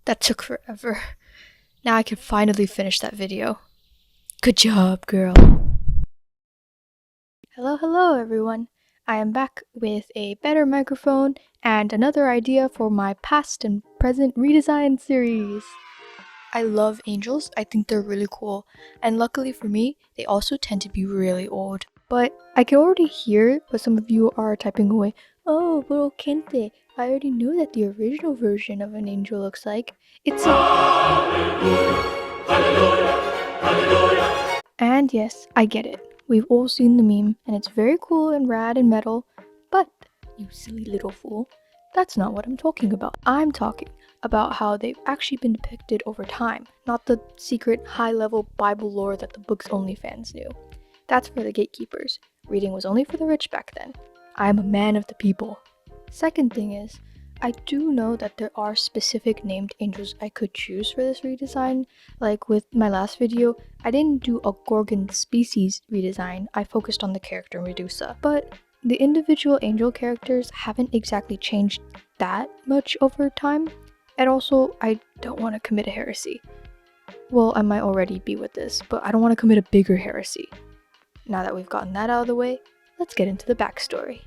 That took forever. Now I can finally finish that video. Good job, girl. Hello everyone. I am back with a better microphone and another idea for my past and present redesign series. I love angels, I think they're really cool, and luckily for me, they also tend to be really old. But I can already hear what some of you are typing away. Oh, little Kente, I already knew that the original version of an angel looks like. It's a... And yes, I get it. We've all seen the meme, and it's very cool and rad and metal, but, you silly little fool, that's not what I'm talking about. I'm talking about how they've actually been depicted over time, not the secret high-level Bible lore that the book's only fans knew. That's for the gatekeepers. Reading was only for the rich back then. I am a man of the people. Second thing is, I do know that there are specific named angels I could choose for this redesign. Like with my last video, I didn't do a Gorgon species redesign, I focused on the character Medusa. But the individual angel characters haven't exactly changed that much over time. And also, I don't want to commit a heresy. Well, I might already be with this, but I don't want to commit a bigger heresy. Now that we've gotten that out of the way, let's get into the backstory.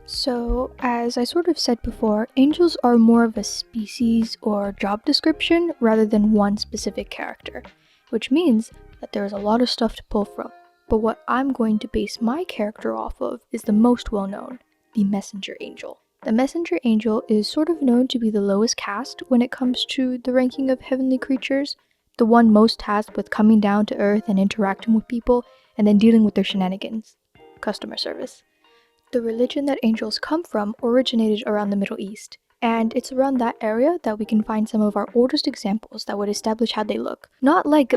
So, as I sort of said before, angels are more of a species or job description rather than one specific character, which means that there is a lot of stuff to pull from. But what I'm going to base my character off of is the most well-known, the messenger angel. The messenger angel is sort of known to be the lowest caste when it comes to the ranking of heavenly creatures, the one most tasked with coming down to earth and interacting with people, and then dealing with their shenanigans. Customer service. The religion that angels come from originated around the Middle East, and it's around that area that we can find some of our oldest examples that would establish how they look. Not like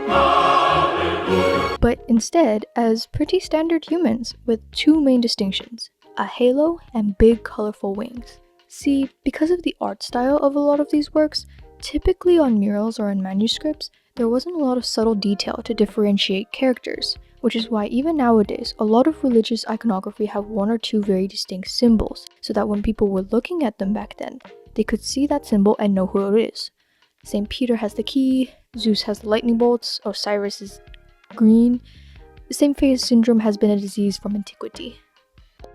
but instead as pretty standard humans with two main distinctions, a halo and big colorful wings. See, because of the art style of a lot of these works, typically on murals or in manuscripts, there wasn't a lot of subtle detail to differentiate characters, which is why even nowadays, a lot of religious iconography have one or two very distinct symbols, so that when people were looking at them back then, they could see that symbol and know who it is. St. Peter has the key, Zeus has the lightning bolts, Osiris is green. The same phase syndrome has been a disease from antiquity.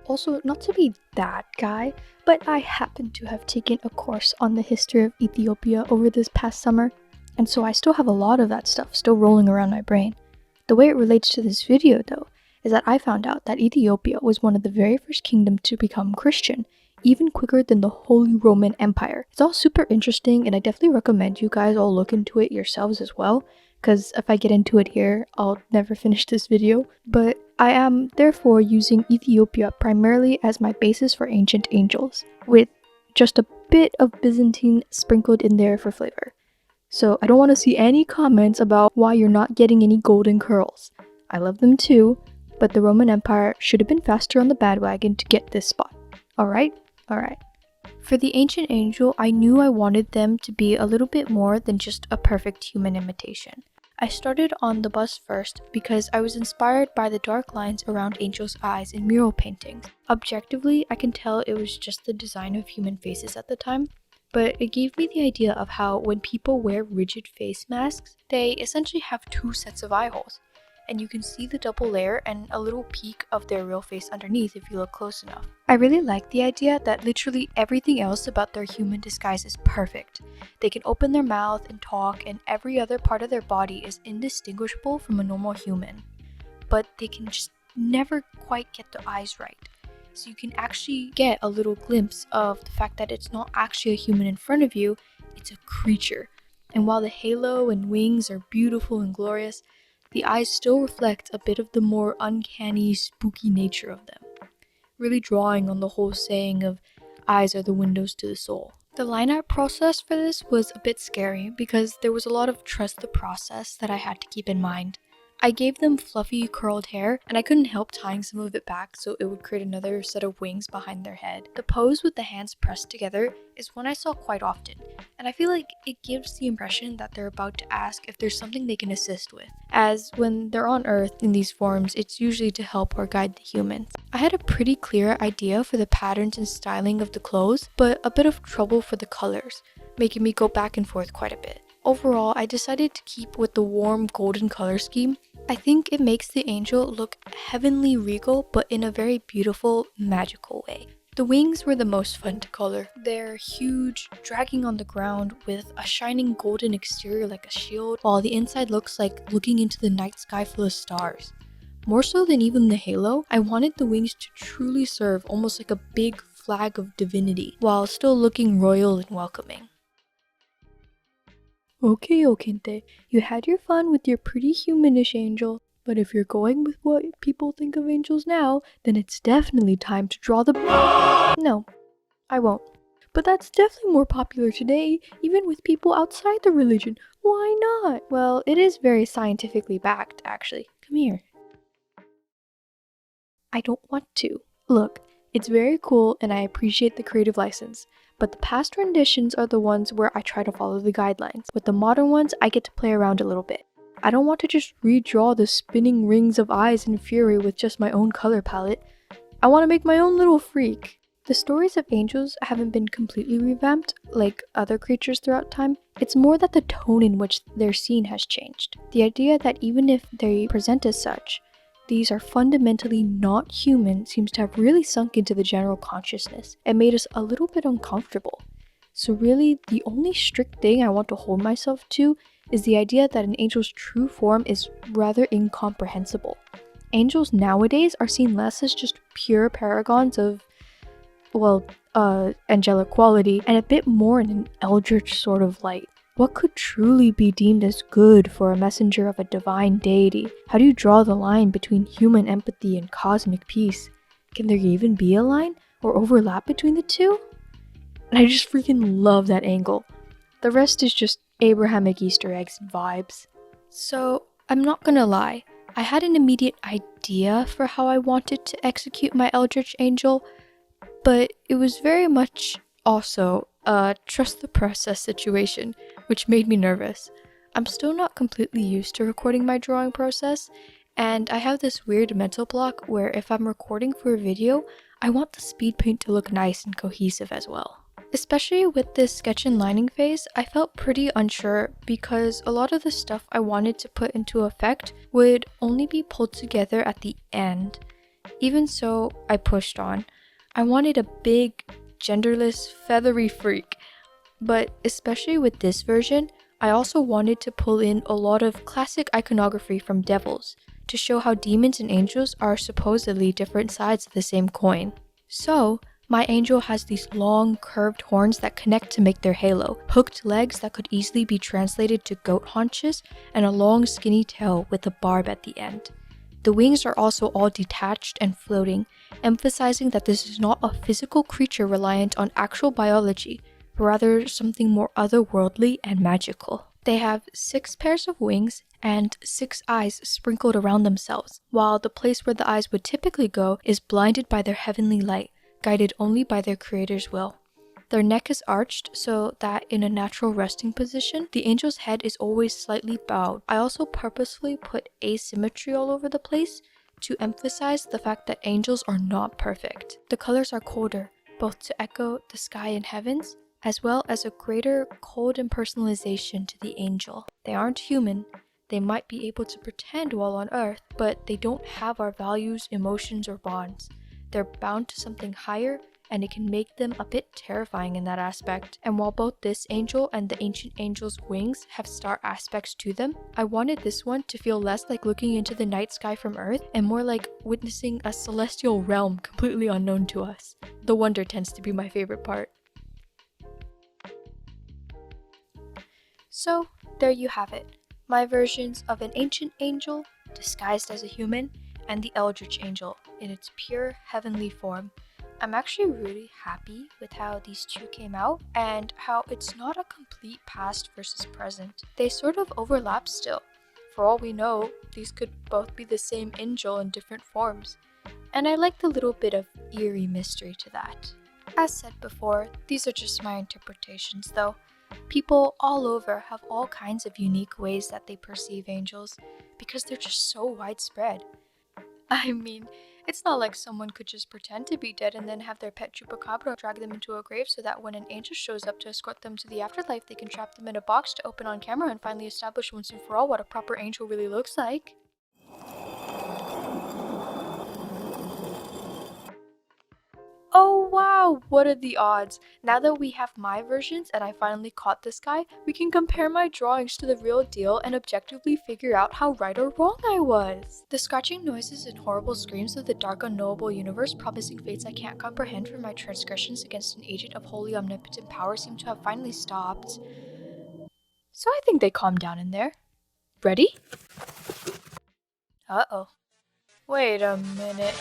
Also, not to be that guy, but I happen to have taken a course on the history of Ethiopia over this past summer, and so I still have a lot of that stuff still rolling around my brain. The way it relates to this video, though, is that I found out that Ethiopia was one of the very first kingdoms to become Christian, even quicker than the Holy Roman Empire. It's all super interesting, and I definitely recommend you guys all look into it yourselves as well, because if I get into it here, I'll never finish this video. But I am therefore using Ethiopia primarily as my basis for ancient angels, with just a bit of Byzantine sprinkled in there for flavor. So I don't want to see any comments about why you're not getting any golden curls. I love them too, but the Roman Empire should have been faster on the bandwagon to get this spot. Alright? Alright. For the ancient angel, I knew I wanted them to be a little bit more than just a perfect human imitation. I started on the bust first because I was inspired by the dark lines around angels' eyes in mural paintings. Objectively, I can tell it was just the design of human faces at the time, but it gave me the idea of how when people wear rigid face masks, they essentially have two sets of eye holes, and you can see the double layer and a little peek of their real face underneath if you look close enough. I really like the idea that literally everything else about their human disguise is perfect. They can open their mouth and talk, and every other part of their body is indistinguishable from a normal human. But they can just never quite get the eyes right. So you can actually get a little glimpse of the fact that it's not actually a human in front of you, it's a creature. And while the halo and wings are beautiful and glorious, the eyes still reflect a bit of the more uncanny, spooky nature of them, really drawing on the whole saying of eyes are the windows to the soul. The line art process for this was a bit scary because there was a lot of trust the process that I had to keep in mind. I gave them fluffy curled hair, and I couldn't help tying some of it back so it would create another set of wings behind their head. The pose with the hands pressed together is one I saw quite often, and I feel like it gives the impression that they're about to ask if there's something they can assist with, as when they're on Earth in these forms, it's usually to help or guide the humans. I had a pretty clear idea for the patterns and styling of the clothes, but a bit of trouble for the colors. making me go back and forth quite a bit. Overall, I decided to keep with the warm golden color scheme. I think it makes the angel look heavenly regal, but in a very beautiful, magical way. The wings were the most fun to color. They're huge, dragging on the ground with a shining golden exterior like a shield, while the inside looks like looking into the night sky full of stars. More so than even the halo, I wanted the wings to truly serve almost like a big flag of divinity, while still looking royal and welcoming. Okay, Okinte, you had your fun with your pretty humanish angel, but if you're going with what people think of angels now, then it's definitely time to draw the... No, I won't. But that's definitely more popular today, even with people outside the religion. Why not? Well, it is very scientifically backed, actually. Come here. I don't want to. Look, it's very cool and I appreciate the creative license, but the past renditions are the ones where I try to follow the guidelines. With the modern ones, I get to play around a little bit. I don't want to just redraw the spinning rings of eyes and fury with just my own color palette. I want to make my own little freak. The stories of angels haven't been completely revamped like other creatures throughout time. It's more that the tone in which they're seen has changed. The idea that even if they present as such, these are fundamentally not human seems to have really sunk into the general consciousness and made us a little bit uncomfortable. So really, the only strict thing I want to hold myself to is the idea that an angel's true form is rather incomprehensible. Angels nowadays are seen less as just pure paragons of, well, angelic quality, and a bit more in an eldritch sort of light. What could truly be deemed as good for a messenger of a divine deity? How do you draw the line between human empathy and cosmic peace? Can there even be a line or overlap between the two? And I just freaking love that angle. The rest is just Abrahamic Easter eggs and vibes. So, I'm not gonna lie, I had an immediate idea for how I wanted to execute my Eldritch Angel, but it was very much also a trust the process situation, which made me nervous. I'm still not completely used to recording my drawing process, and I have this weird mental block where if I'm recording for a video, I want the Speedpaint to look nice and cohesive as well. Especially with this sketch and lining phase, I felt pretty unsure because a lot of the stuff I wanted to put into effect would only be pulled together at the end. Even so, I pushed on. I wanted a big, genderless, feathery freak. But especially with this version, I also wanted to pull in a lot of classic iconography from devils to show how demons and angels are supposedly different sides of the same coin. So, my angel has these long, curved horns that connect to make their halo, hooked legs that could easily be translated to goat haunches, and a long, skinny tail with a barb at the end. The wings are also all detached and floating, emphasizing that this is not a physical creature reliant on actual biology, but rather something more otherworldly and magical. They have 6 pairs of wings and 6 eyes sprinkled around themselves, while the place where the eyes would typically go is blinded by their heavenly light, guided only by their creator's will. Their neck is arched so that in a natural resting position, the angel's head is always slightly bowed. I also purposefully put asymmetry all over the place to emphasize the fact that angels are not perfect. The colors are colder, both to echo the sky and heavens, as well as a greater cold impersonalization to the angel. They aren't human. They might be able to pretend while on Earth, but they don't have our values, emotions, or bonds. They're bound to something higher, and it can make them a bit terrifying in that aspect. And while both this angel and the ancient angel's wings have star aspects to them, I wanted this one to feel less like looking into the night sky from Earth and more like witnessing a celestial realm completely unknown to us. The wonder tends to be my favorite part. So, there you have it. My versions of an ancient angel disguised as a human and the Eldritch Angel in its pure heavenly form. I'm actually really happy with how these two came out and how it's not a complete past versus present. They sort of overlap still. For all we know, these could both be the same angel in different forms. And I like the little bit of eerie mystery to that. As said before, these are just my interpretations though. People all over have all kinds of unique ways that they perceive angels because they're just so widespread. I mean, It's not like someone could just pretend to be dead and then have their pet chupacabra drag them into a grave so that when an angel shows up to escort them to the afterlife, they can trap them in a box to open on camera and finally establish once and for all what a proper angel really looks like. Oh wow, what are the odds? Now that we have my versions and I finally caught this guy, we can compare my drawings to the real deal and objectively figure out how right or wrong I was. The scratching noises and horrible screams of the dark unknowable universe promising fates I can't comprehend for my transgressions against an agent of holy omnipotent power seem to have finally stopped. So I think they calmed down in there. Ready? Uh-oh. Wait a minute.